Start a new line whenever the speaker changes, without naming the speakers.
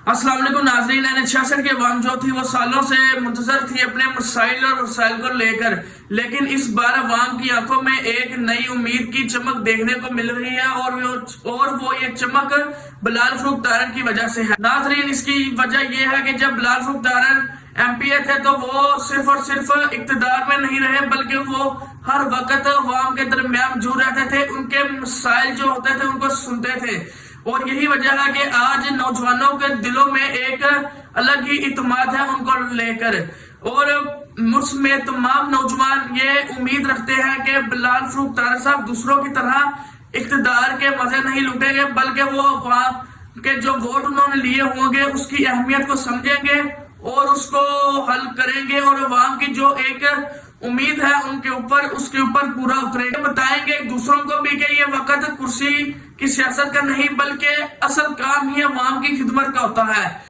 अस्सलाम वालेकुम नाज़रीन। N66 की अवाम जो थी वो सालों से मुंतजर थी अपने मसाइल और वसाइल को लेकर, लेकिन इस बार अवाम की आंखों में एक नई उम्मीद की चमक देखने को मिल रही है और वो ये चमक बिलाल फरूख तारण की वजह से है। नाज़रीन, इसकी वजह ये है कि जब बिलाल फरूख तारण MPA थे तो वो सिर्फ और सिर्फ इक्तदार में नहीं रहे, बल्कि वो हर वक्त अवाम के दरमियान मौजूद रहते थे, उनके मसाइल जो होते थे उनको सुनते थे। और यही वजह है कि आज नौजवानों के दिलों में एक अलग ही इत्मीद है उनको लेकर, और मुझमें तमाम नौजवान ये उम्मीद रखते हैं कि बिलाल फरूख तारण साहब दूसरों की तरह इख्तिदार के मजे नहीं लुटेंगे, बल्कि वो अवाम के जो वोट उन्होंने लिए होंगे उसकी अहमियत को समझेंगे और उसको हल करेंगे, और अवाम की जो एक उम्मीद है उनके ऊपर उसके ऊपर पूरा उतरेंगे। बताएंगे दूसरों को भी कि ये वक्त कुर्सी की सियासत का नहीं, बल्कि असल काम ही अवाम की खिदमत का होता है।